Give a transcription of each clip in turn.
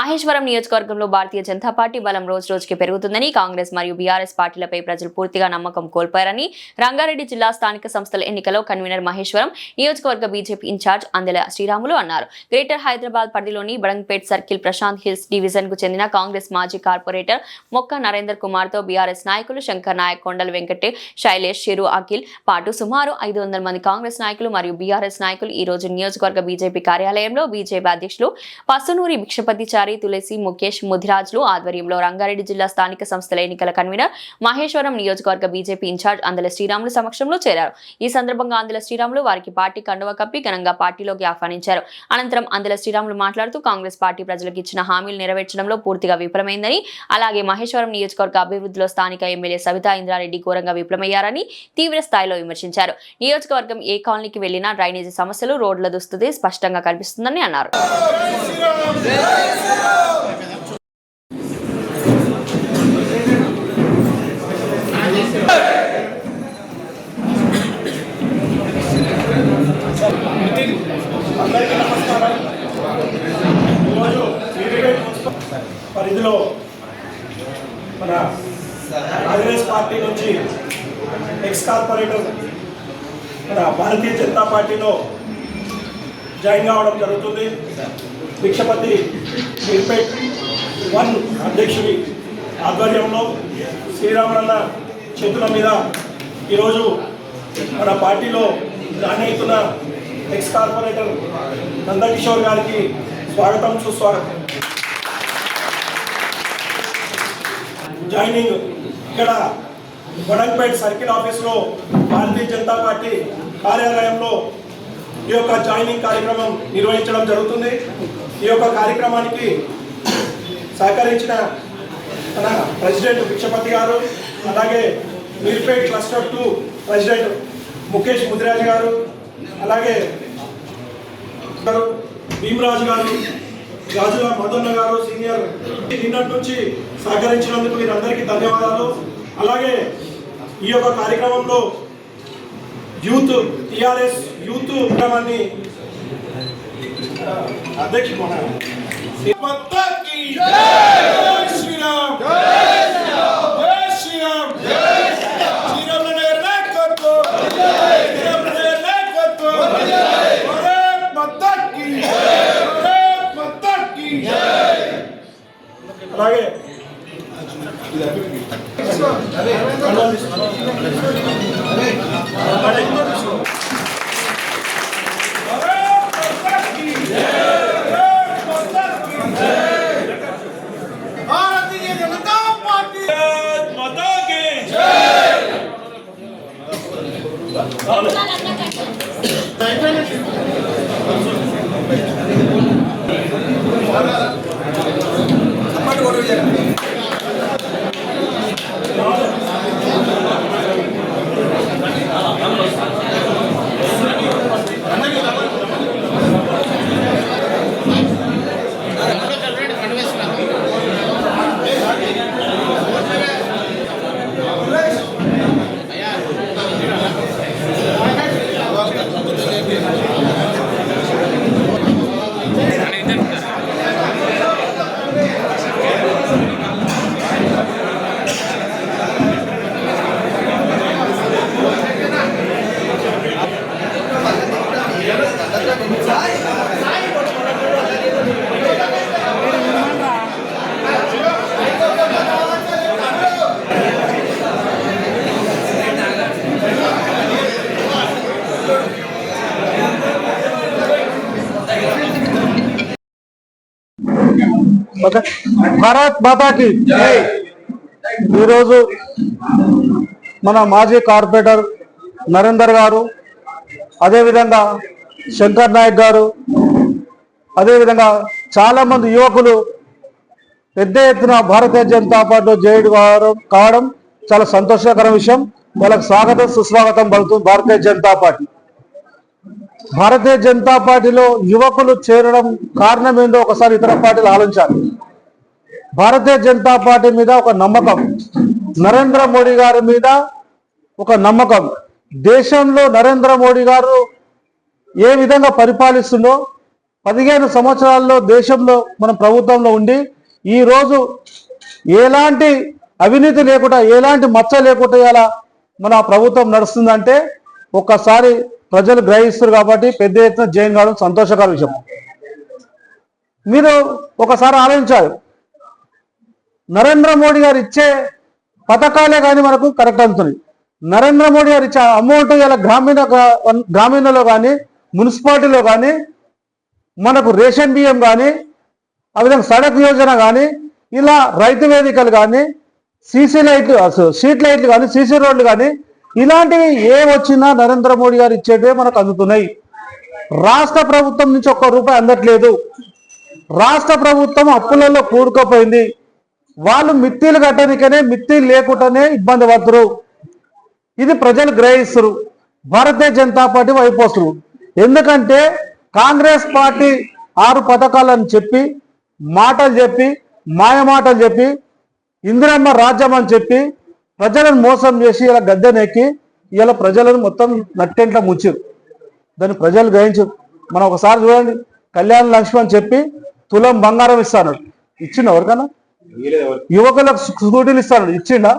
మహేశ్వరం నియోజకవర్గంలో భారతీయ జనతా పార్టీ బలం రోజురోజుకి పెరుగుతుందని కాంగ్రెస్ మరియు బీఆర్ఎస్ పార్టీలపై ప్రజలు పూర్తిగా నమ్మకం కోల్పోయారని రంగారెడ్డి జిల్లా స్థానిక సంస్థల ఎన్నికలో కన్వీనర్ మహేశ్వరం నియోజకవర్గ బీజేపీ ఇన్ఛార్జ్ అందెల శ్రీరాములు అన్నారు. గ్రేటర్ హైదరాబాద్ పరిధిలోని Badangpet circle Prashanth Hills division కు చెందిన కాంగ్రెస్ మాజీ కార్పొరేటర్ మొక్క నరేందర్ కుమార్ తో బీఆర్ఎస్ నాయకులు శంకర్ నాయక్, కొండల వెంకటే, శైలేష్, చెరు అఖిల్ పాటు సుమారు 500 మంది కాంగ్రెస్ నాయకులు మరియు బీఆర్ఎస్ నాయకులు ఈ రోజు నియోజకవర్గ బీజేపీ కార్యాలయంలో బీజేపీ అధ్యక్షులు పసునూరి భిక్షపతి తులసి, ముఖేష్, ముదిరాజులు ఆధ్వర్యంలో రంగారెడ్డి జిల్లా స్థానిక సంస్థల ఎన్నికల కన్వీనర్ మహేశ్వరం నియోజకవర్గ బీజేపీ ఇన్ఛార్జ్ అందెల శ్రీరాములు సమక్షంలో చేరారు. ఈ సందర్భంగా అందెల శ్రీరాములు వారికి పార్టీ కండువా కప్పి ఘనంగా పార్టీలోకి ఆహ్వానించారు. అనంతరం అందెల శ్రీరాములు మాట్లాడుతూ కాంగ్రెస్ పార్టీ ప్రజలకు ఇచ్చిన హామీలు నెరవేర్చడంలో పూర్తిగా విఫలమైందని, అలాగే మహేశ్వరం నియోజకవర్గ అభివృద్ధిలో స్థానిక ఎమ్మెల్యే సవితా ఇంద్రారెడ్డి ఘోరంగా విఫలమయ్యారని తీవ్ర స్థాయిలో విమర్శించారు. నియోజకవర్గం ఏ కాలనీకి వెళ్లినా డ్రైనేజీ సమస్యలు, రోడ్ల దుస్థితి స్పష్టంగా కనిపిస్తుందని అన్నారు. పరిధిలో మన కాంగ్రెస్ పార్టీ నుంచి ఎక్స్ కార్పొరేటర్ మన భారతీయ జనతా పార్టీలో జాయిన్ కావడం జరుగుతుంది. భిక్షపతి నిర్పేట్ 1 అధ్యక్షుడి ఆధ్వర్యంలో శ్రీరామన్న చేతుల మీద ఈరోజు మన పార్టీలో జాయిన్ అవుతున్న ఎక్స్ కార్పొరేటర్ నందకిషోర్ గారికి స్వాగతం, సుస్వాగతం. జాయినింగ్ ఇక్కడ బడంగ్పేట్ సర్కిల్ ఆఫీస్లో భారతీయ జనతా పార్టీ కార్యాలయంలో ఈ యొక్క జాయినింగ్ కార్యక్రమం నిర్వహించడం జరుగుతుంది. ఈ యొక్క కార్యక్రమానికి సహకరించిన మన ప్రెసిడెంట్ భిక్షపతి గారు, అలాగే మీర్పేట్ క్లస్టర్ 2 ప్రెసిడెంట్ ముఖేష్ ముదిరాజ్ గారు, అలాగే భీమరాజు గారు, రాజుల మదన్న గారు సీనియర్, నిన్నటి నుంచి సహకరించినందుకు వీరందరికీ ధన్యవాదాలు. అలాగే ఈ యొక్క కార్యక్రమంలో యూత్ టిఆర్ఎస్ యూత్ కార్యక్రమాన్ని అధ్యక్షుడు అలాగే भारतीय जनता पार्टी माता की భారత్ మాతాకి ఈరోజు మన మాజీ కార్పొరేటర్ నరేందర్ గారు, అదేవిధంగా శంకర్ నాయక్ గారు, అదేవిధంగా చాలా మంది యువకులు పెద్ద ఎత్తున భారతీయ జనతా పార్టీలో జైడ్ కావడం చాలా సంతోషకర విషయం. వాళ్ళకి స్వాగతం, సుస్వాగతం పలుకుతుంది భారతీయ జనతా పార్టీ. భారతీయ జనతా పార్టీలో యువకులు చేరడం కారణం ఏందో ఒకసారి ఇతర పార్టీలు ఆలోచించాలి. భారతీయ జనతా పార్టీ మీద ఒక నమ్మకం, నరేంద్ర మోడీ గారి మీద ఒక నమ్మకం, దేశంలో నరేంద్ర మోడీ గారు ఏ విధంగా పరిపాలిస్తుందో 15 సంవత్సరాల్లో దేశంలో మనం ప్రభుత్వంలో ఉండి ఈరోజు ఎలాంటి అవినీతి లేకుండా ఎలాంటి మచ్చ లేకుండా ఇలా మన ప్రభుత్వం నడుస్తుందంటే ఒక్కసారి ప్రజలు గ్రహిస్తారు కాబట్టి పెద్ద ఎత్తున జైన్ కావడం సంతోషకర విషయం. మీరు ఒకసారి ఆలోచించాలి, నరేంద్ర మోడీ గారు ఇచ్చే పథకాలే కానీ మనకు కరెక్ట్ అవుతుంది. నరేంద్ర మోడీ గారు ఇచ్చే అమౌంట్ ఇలా గ్రామీణలో కానీ మున్సిపాలిటీలో కానీ మనకు రేషన్ బియ్యం కానీ ఆ విధంగా సడక్ యోజన కానీ ఇలా రైతు వేదికలు కానీ సీసీ లైట్లు స్ట్రీట్ లైట్లు కానీ సీసీ రోడ్లు కానీ ఇలాంటివి ఏ వచ్చినా నరేంద్ర మోడీ గారు ఇచ్చేటివే మనకు అందుతున్నాయి. రాష్ట్ర ప్రభుత్వం నుంచి ఒక్క రూపాయి అందట్లేదు. రాష్ట్ర ప్రభుత్వం అప్పులలో కూడుకుపోయింది. వాళ్ళు మిత్తిలు కట్టడానికనే మిత్తిలు లేకుండానే ఇబ్బంది పడుతున్నారు. ఇది ప్రజలు గ్రహిస్తారు. భారతీయ జనతా పార్టీ వైపు వస్తారు. ఎందుకంటే కాంగ్రెస్ పార్టీ 6 పథకాలను చెప్పి మాటలు చెప్పి మాయమాటలు చెప్పి ఇందిరమ్మ రాజ్యం అని చెప్పి ప్రజలను మోసం చేసి ఇలా గద్దెనెక్కి ఇలా ప్రజలను మొత్తం నట్టెంట్ల ముంచారు. దాన్ని ప్రజలు గ్రహించారు. మనం ఒకసారి చూడండి, కళ్యాణ లక్ష్మి అని చెప్పి తులం బంగారం ఇస్తాడు. ఇచ్చిండు ఎవరికన్నా? యువకులకు స్కూటీలు ఇస్తాడు. ఇచ్చిండా?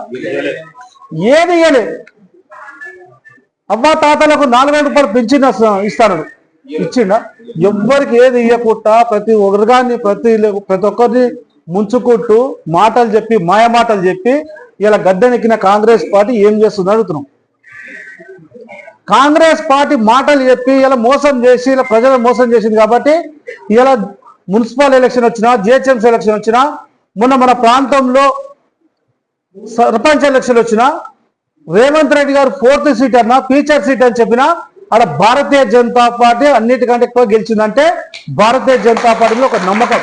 ఏది ఇయ్యలే. అవ్వ తాతలకు 4,000 రూపాయలు పెంచిన ఇస్తాడు. ఇచ్చిండా? ఎవ్వరికి ఏది ఇయ్యకుండా ప్రతి ఒక్కరిగాన్ని ప్రతి ఒక్కరిని ముంచుకుంటూ మాటలు చెప్పి మాయ మాటలు చెప్పి ఇలా గద్దెనెక్కిన కాంగ్రెస్ పార్టీ ఏం చేస్తుంది అడుగుతున్నాం. కాంగ్రెస్ పార్టీ మాటలు చెప్పి ఇలా మోసం చేసి ఇలా ప్రజలను మోసం చేసింది కాబట్టి ఇలా మున్సిపల్ ఎలక్షన్ వచ్చినా జిహెచ్ఎంసీ ఎలక్షన్ వచ్చినా మొన్న మన ప్రాంతంలో సర్పంచ్ ఎలక్షన్ వచ్చినా రేవంత్ రెడ్డి గారు 4th సీట్ అన్నా ఫీచర్ సీట్ అని చెప్పినా అక్కడ భారతీయ జనతా పార్టీ అన్నిటికంటే ఎక్కువ గెలిచిందంటే భారతీయ జనతా పార్టీలో ఒక నమ్మకం.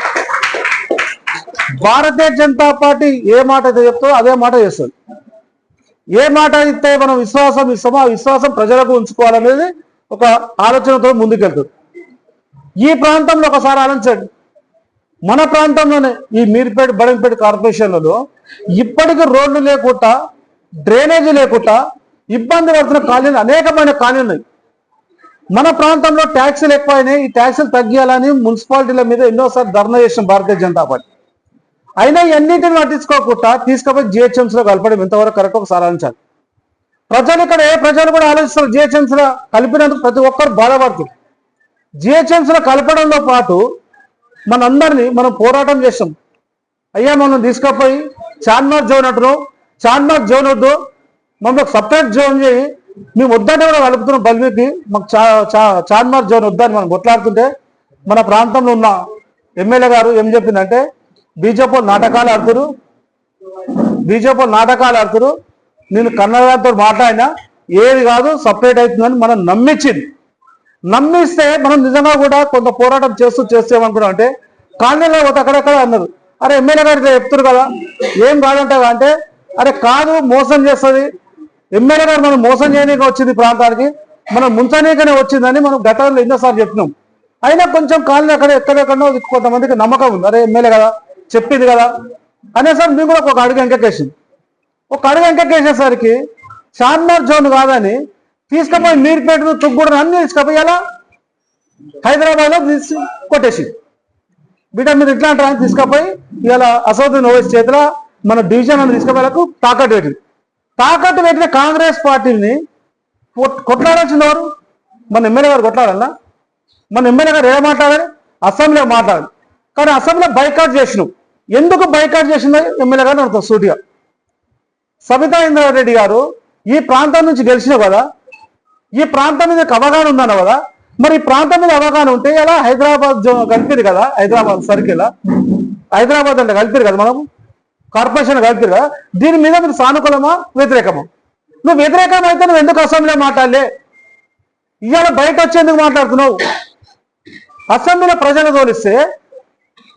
భారతీయ జనతా పార్టీ ఏ మాట అయితే చెప్తుందో అదే మాట చేస్తుంది. ఏ మాట అయితే మనం విశ్వాసం ఇస్తామో ఆ విశ్వాసం ప్రజలకు ఉంచుకోవాలనేది ఒక ఆలోచనతో ముందుకెళ్తుంది. ఈ ప్రాంతంలో ఒకసారి ఆలోచించండి, మన ప్రాంతంలోనే ఈ మీర్పేట బడంపేట కార్పొరేషన్లలో ఇప్పటికీ రోడ్లు లేకుండా డ్రైనేజీ లేకుండా ఇబ్బంది పడుతున్న కాలనీలు అనేకమైన కాలనీలు ఉన్నాయి. మన ప్రాంతంలో ట్యాక్సీలు ఎక్కువైనాయి. ఈ ట్యాక్సీలు తగ్గియాలని మున్సిపాలిటీల మీద ఎన్నోసార్లు ధర్నా చేసిన భారతీయ జనతా పార్టీ. అయినా ఎన్నింటిని పట్టించుకోకుండా తీసుకుపోయి జిహెచ్ఎంసీలో కలపడం ఎంతవరకు కరెక్ట్ ఒకసారి ఆలోచించాలి. ప్రజలు ఇక్కడ ప్రజలు కూడా ఆలోచిస్తారు. జిహెచ్ఎంసీలో కలిపినందుకు ప్రతి ఒక్కరు బాధపడుతుంది. జిహెచ్ఎంసీలో కలపడంలో పాటు మనందరినీ మనం పోరాటం చేస్తాం. అయ్యా మనం తీసుకుపోయి చార్మార్ జోన్ అంటున్నాం, చార్మార్ జోన్ వద్దు, మమ్మల్ని సపరేట్ జోన్ చేయి, మేము వద్దంటే కూడా కలుపుతున్నాం బల్మీకి, మాకు చార్మార్ జోన్ వద్దని మనం కొట్లాడుతుంటే మన ప్రాంతంలో ఉన్న ఎమ్మెల్యే గారు ఏం చెప్పిందంటే బీజేపీ నాటకాలు ఆడుతురు, నేను కన్నడతో మాట్లాడినా ఏది కాదు సపరేట్ అవుతుందని మనం నమ్మిస్తే మనం నిజంగా కూడా కొంత పోరాటం చేస్తామనుకున్నాం. అంటే కాలనీలో అక్కడక్కడ అన్నారు, అరే ఎమ్మెల్యే గారు చెప్తారు కదా ఏం కాదంటావా అంటే, అరే కాదు మోసం చేస్తుంది, ఎమ్మెల్యే గారు మనం మోసం చేయనీకి వచ్చింది ప్రాంతానికి, మనం ముంచనీకనే వచ్చిందని మనం గతంలో ఎన్నోసార్లు చెప్పినాం. అయినా కొంచెం కాలనీ ఎక్కడెక్కడో కొంతమందికి నమ్మకం ఉంది, అరే ఎమ్మెల్యే కదా చెప్పింది కదా అనేసరికి మేము కూడా ఒక అడుగు వెంకకేసేసరికి చార్మార్ జోన్ కాదని తీసుకుపోయి మీర్పేటను తుగ్గూడను అన్ని తీసుకుపోయి అలా హైదరాబాద్లో తీసి కొట్టేసి బిడ్డ మీరు ఇట్లా అంటారని తీసుకుపోయి ఇలా అసౌద్దీన్ ఓవైసీ చేతిలో మన డివిజన్ అని తీసుకుపోయేలకు తాకట్టు పెట్టిన కాంగ్రెస్ పార్టీని కొట్లాడాల్సింది ఎవరు? మన ఎమ్మెల్యే గారు కొట్లాడాలా? మన ఎమ్మెల్యే గారు ఏం మాట్లాడాలి? అసెంబ్లీలో మాట్లాడాలి. కానీ అసెంబ్లీలో బైకాట్ చేసినావు. ఎందుకు బైకాట్ చేసిందో ఎమ్మెల్యే గారు అడుగుతాం సూటిగా. సబితా ఇంద్రారెడ్డి గారు ఈ ప్రాంతం నుంచి గెలిచినావు కదా, ఈ ప్రాంతం మీద అవగాహన ఉందన్న కదా, మరి ఈ ప్రాంతం మీద అవగాహన ఉంటే ఎలా హైదరాబాద్ కలిపిరు కదా, హైదరాబాద్ సర్కిల్ హైదరాబాద్ అంటే కలిపిరు కదా, మనం కార్పొరేషన్ కలిపిరు కదా, దీని మీద మీరు సానుకూలమా వ్యతిరేకమా? నువ్వు వ్యతిరేకం అయితే నువ్వు ఎందుకు అసెంబ్లీలో మాట్లాడలే? ఇవాళ బయట వచ్చేందుకు మాట్లాడుతున్నావు? అసెంబ్లీలో ప్రజలు తోలిస్తే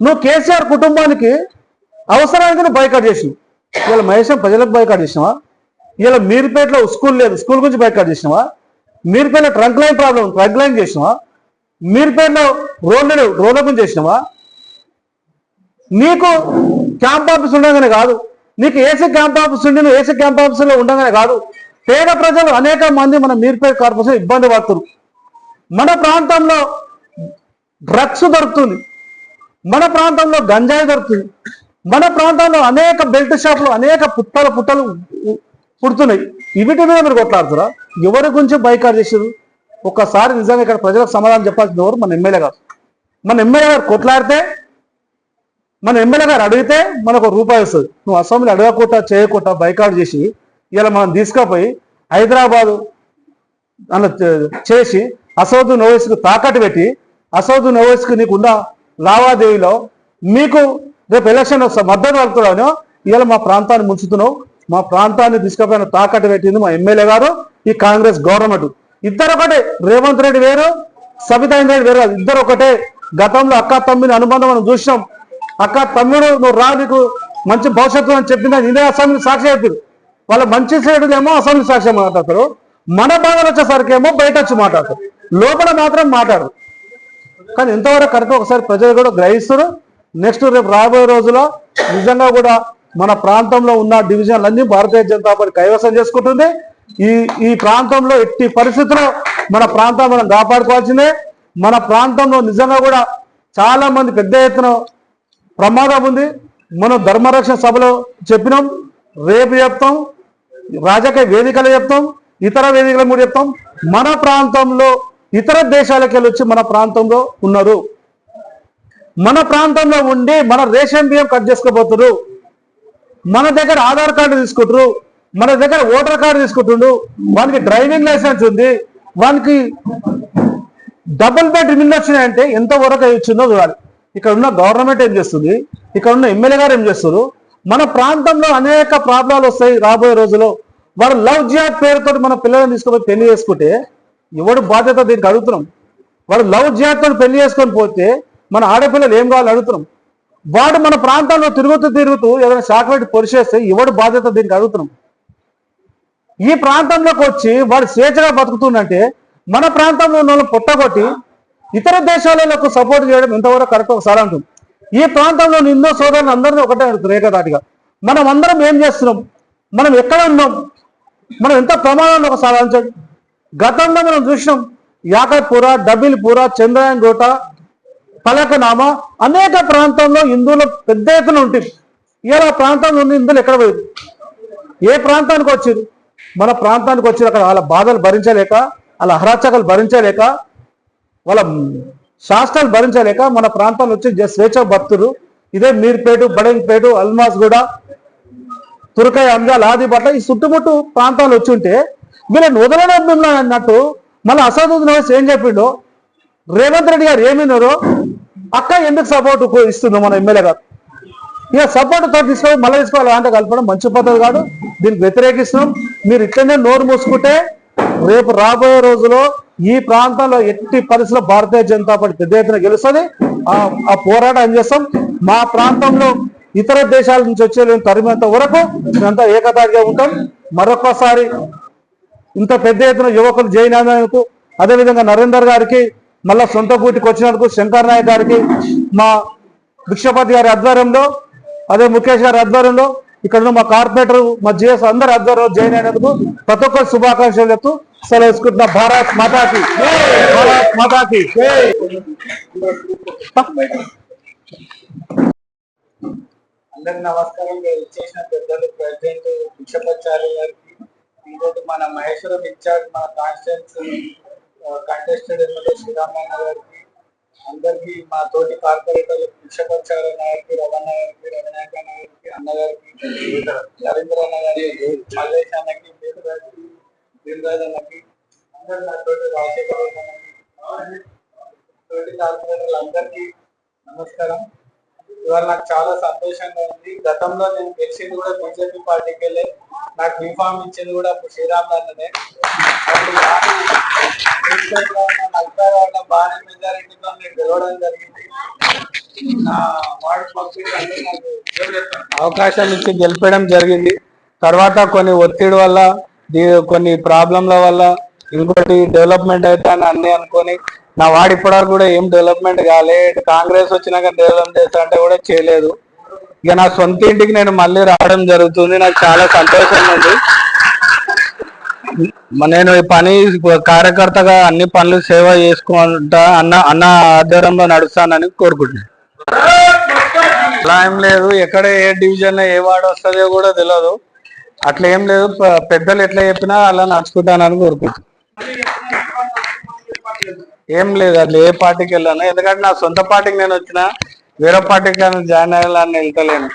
నువ్వు కేసీఆర్ కుటుంబానికి అవసరానికి నువ్వు బైకాట్ చేసినావు. ఇవాళ మహేశం ప్రజలకు బైకాట్ చేసినావా? ఇవాళ మీర్పేటలో స్కూల్ లేదు, స్కూల్ గురించి బైకాట్ చేసినావా? మీర్పేటలో trunk line problem, trunk line చేసినావా? మీర్పేటలో రోడ్లు లేవు, రోడ్ల గురించి చేసినావా? నీకు క్యాంప్ ఆఫీస్ ఉండగానే కాదు, నీకు ఏసీ క్యాంప్ ఆఫీస్ ఉండి నువ్వు ఏసీ క్యాంప్ ఆఫీసులో ఉండగానే కాదు, పేద ప్రజలు అనేక మంది మన మీర్పేట కార్పొరేషన్ ఇబ్బంది పడుతున్నారు. మన ప్రాంతంలో డ్రగ్స్ దొరుకుతుంది, మన ప్రాంతంలో గంజాయి దొరుకుతుంది, మన ప్రాంతంలో అనేక బెల్ట్ షాపులు, అనేక పుట్టలు పుడుతున్నాయి. వీటి మీద మీరు కొట్లాడుతురా? ఎవరి గురించి బైకాట్ చేసారు? ఒక్కసారి నిజంగా ఇక్కడ ప్రజలకు సమాధానం చెప్పాల్సిన ఎవరు? మన ఎమ్మెల్యే గారు. మన ఎమ్మెల్యే గారు కొట్లాడితే, మన ఎమ్మెల్యే గారు అడిగితే మనకు రూపాయి వస్తుంది. నువ్వు అసెంబ్లీ అడగకుండా చేయకుండా బైకాట్ చేసి ఇలా మనం తీసుకుపోయి హైదరాబాదు అన్న చేసి అసౌద్దీన్ ఓవైసీకి తాకట్టు పెట్టి అసౌద్దీన్ ఓవైసీకి నీకున్న లావాదేవీలో మీకు రేపు ఎలక్షన్ మద్దతు పలుకుతున్నావు. ఇవాళ మా ప్రాంతాన్ని ముంచుతున్నావు. మా ప్రాంతాన్ని తీసుకుపోయిన తాకట్టు పెట్టింది మా ఎమ్మెల్యే గారు, ఈ కాంగ్రెస్ గవర్నమెంట్. ఇద్దరు ఒకటే, రేవంత్ రెడ్డి వేరు, సబితా ఇంద్రెడ్డి వేరు. ఇద్దరు ఒకటే. గతంలో అక్క తమ్ముని అనుబంధం మనం చూసినాం. అక్క తమ్ముడు నువ్వు రా, నీకు మంచి భవిష్యత్తు అని చెప్పింది. ఇదే అసెంబ్లీ సాక్షి చెప్పారు. వాళ్ళ మంచి సైడ్లేమో అసెంబ్లీ సాక్షి మాట్లాడతారు, మన బాధలు వచ్చేసరికి ఏమో బయట వచ్చి మాట్లాడతారు, లోపల మాత్రం మాట్లాడరు. కానీ ఎంతవరకు కరెక్ట్ ఒకసారి ప్రజలు కూడా గ్రహిస్తారు. నెక్స్ట్ రేపు రాబోయే రోజుల్లో నిజంగా కూడా మన ప్రాంతంలో ఉన్న డివిజన్లన్నీ భారతీయ జనతా పార్టీ కైవసం చేసుకుంటుంది. ఈ ప్రాంతంలో ఎట్టి పరిస్థితుల్లో మన ప్రాంతం మనం కాపాడుకోవాల్సిందే. మన ప్రాంతంలో నిజంగా కూడా చాలా మంది పెద్ద ఎత్తున ప్రమాదం ఉంది. మనం ధర్మరక్షణ సభలో చెప్పినాం, రేపు చెప్తాం, రాజకీయ వేదికలు చెప్తాం, ఇతర వేదికలు కూడా చెప్తాం. మన ప్రాంతంలో ఇతర దేశాలకు వెళ్ళి వచ్చి మన ప్రాంతంలో ఉన్నారు. మన ప్రాంతంలో ఉండి మన రేషన్ బియ్యం కట్ చేసుకోబోతున్నారు. మన దగ్గర ఆధార్ కార్డు తీసుకుంటారు, మన దగ్గర ఓటర్ కార్డు తీసుకుంటుండు, వానికి డ్రైవింగ్ లైసెన్స్ ఉంది, వానికి డబుల్ బెడ్ ఇల్లు వచ్చినాయంటే ఎంతవరకు వచ్చిందో చూడాలి. ఇక్కడ ఉన్న గవర్నమెంట్ ఏం చేస్తుంది, ఇక్కడ ఉన్న ఎమ్మెల్యే గారు ఏం చేస్తారు? మన ప్రాంతంలో అనేక ప్రాబ్లాలు వస్తాయి రాబోయే రోజుల్లో. వాడు లవ్ జిహాద్ పేరుతో మన పిల్లలను తీసుకుపోయి పెళ్లి చేసుకుంటే ఎవడు బాధ్యత? దీనికి అడుగుతున్నాం. వాడు లవ్ జిహాద్తో పెళ్లి చేసుకొని పోతే మన ఆడపిల్లలు ఏం కావాలని అడుగుతున్నాం. వాడు మన ప్రాంతాల్లో తిరుగుతూ ఏదైనా చాక్లెట్ పొరిచేస్తే ఎవడు బాధ్యత? దీనికి అడుగుతున్నాం. ఈ ప్రాంతంలోకి వచ్చి వాడు స్వేచ్ఛగా బతుకుతుందంటే మన ప్రాంతంలో ఉన్న వాళ్ళని పొట్టగొట్టి ఇతర దేశాలకు సపోర్ట్ చేయడం ఎంతవరకు కరెక్ట్ ఒకసారి అంటుంది. ఈ ప్రాంతంలో నిన్నో సోదరులు అందరినీ ఒకటే అడుగుతారు ఏకదాటిగా. మనం అందరం ఏం చేస్తున్నాం, మనం ఎక్కడ ఉన్నాం, మనం ఎంత ప్రమాదంలో ఒకసారి ఆలోచించండి. గతంలో మనం చూసినాం యాకత్పుర, డబిల్పుర, చంద్రయాన్గోట, పలకనామా అనేక ప్రాంతంలో హిందువులు పెద్ద ఎత్తున ఉంటుంది. ఇలా ప్రాంతంలో ఉన్న హిందువులు ఎక్కడ పోయింది? ఏ ప్రాంతానికి వచ్చారు? మన ప్రాంతానికి వచ్చి అక్కడ వాళ్ళ బాధలు భరించలేక, వాళ్ళ అహరాచకాలు భరించలేక, వాళ్ళ శాస్త్రాలు భరించలేక మన ప్రాంతాల్లో వచ్చి స్వేచ్ఛ భక్తులు. ఇదే మీర్పేట, బడంగపేట, అల్మాస్ గూడ, తురకాయ, అంజాల్, ఆదిబట్ల ఈ చుట్టుముట్టు ప్రాంతాలు వచ్చి ఉంటే వీళ్ళని వదలడం అన్నట్టు మళ్ళీ అసదుద్దీన్ ఓవైసీ ఏం చెప్పిండో, రేవంత్ రెడ్డి గారు ఏమిన్నారో అక్క ఎందుకు సపోర్ట్ ఇస్తుందో మన ఎమ్మెల్యే గారు. ఇక సపోర్ట్ తో తీసుకోవాలి, మళ్ళీ తీసుకోవాలి అంటే కలపడం మంచి పద్ధతి కాదు. దీనికి వ్యతిరేకిస్తున్నాం. మీరు ఇట్లనే నోరు మూసుకుంటే రేపు రాబోయే రోజులో ఈ ప్రాంతంలో ఎట్టి పరిస్థితుల్లో భారతీయ జనతా పార్టీ పెద్ద ఎత్తున గెలుస్తుంది. ఆ పోరాటం చేస్తాం. మా ప్రాంతంలో ఇతర దేశాల నుంచి వచ్చే తరిమేంత వరకు మేమంతా ఏకతాటిగా ఉంటాం. మరొకసారి ఇంత పెద్ద ఎత్తున యువకులు జైనందుకు, అదేవిధంగా నరేందర్ గారికి, మళ్ళా సొంత కూటికి వచ్చినందుకు శంకర్ నాయక్ గారికి, మా భిక్షపతి గారి ఆధ్వర్యంలో, అదే ముఖేష్ గారి ఆధ్వర్యంలో, ఇక్కడ మా కార్పొరేటర్, మా జిఎస్ అందరి ఆధ్వర్యంలో జాయిన్ అయినందుకు ప్రతి ఒక్కరు శుభాకాంక్షలు చెప్తూ సెలవు తీసుకుంటున్నా. భారత్ మాతాకి, భారత్ మాతాకి. అందరికి నమస్కారం. మీరు ఇచ్చేసిన పెద్దలు ప్రెసిడెంట్ భిక్షపచారి గారికి, ఇంకోటి మన మహేశ్వరం ఇన్ఛార్జ్ మన కాన్స్టిట్యూన్సీ కంటెస్టెడ్ ఎమ్మెల్యే శ్రీరామయ్య గారికి, అందరికి మా తోటి కార్పొరేటర్లు భిక్షపచారి గారికి, రమణ గారికి, రవినాయక గారికి, అన్నగారికి, రవీంద్ర అన్న గారికి, మల్లేష్ అన్నకి, గారికి, దిల్రాజ్ అన్నకి, అందరు నా తోటి రాజశేఖర్ అన్నకి, తోటి కార్పొరేటర్లు అందరికీ నమస్కారం. ఇవాళ నాకు చాలా సంతోషంగా ఉంది. గతంలో నేను గెలిచింది కూడా బీజేపీ పార్టీకి వెళ్ళి, నాకు రిఫార్మ్ ఇచ్చింది కూడా శ్రీరామ్ అన్ననే. భారీ మెజారిటీతో నేను గెలవడం జరిగింది. నా వార్డు పంపిణీ నాకు అవకాశం ఇచ్చి గెలిపడం జరిగింది. తర్వాత కొన్ని ఒత్తిడి వల్ల, కొన్ని ప్రాబ్లంల వల్ల, ఇంకోటి డెవలప్మెంట్ అయితే అని అన్నీ అనుకొని నా వాడు ఇప్పటివరకు కూడా ఏం డెవలప్మెంట్ కాలేదు. కాంగ్రెస్ వచ్చినాక డెవలప్ చేస్తా అంటే కూడా చేయలేదు. ఇక నా సొంత ఇంటికి నేను మళ్ళీ రావడం జరుగుతుంది. నాకు చాలా సంతోషంగా ఉంది. నేను ఈ పని కార్యకర్తగా అన్ని పనులు సేవ చేసుకుంటా అన్న ఆధ్వర్యంలో నడుస్తానని కోరుకుంటున్నాను. అలా ఏం లేదు, ఎక్కడ ఏ డివిజన్ ఏ వార్డు వస్తుందో కూడా తెలియదు. అట్లా ఏం లేదు, పెద్దలు ఎట్లా చెప్పినా అలా నడుచుకుంటానని కోరుకుంటున్నాను. ఏం లేదు, అట్లా ఏ పార్టీకి వెళ్ళాను. ఎందుకంటే నా సొంత పార్టీకి నేను వచ్చిన, వేరే పార్టీకి జాయిన్ అయ్యాలని వెళ్తలేను.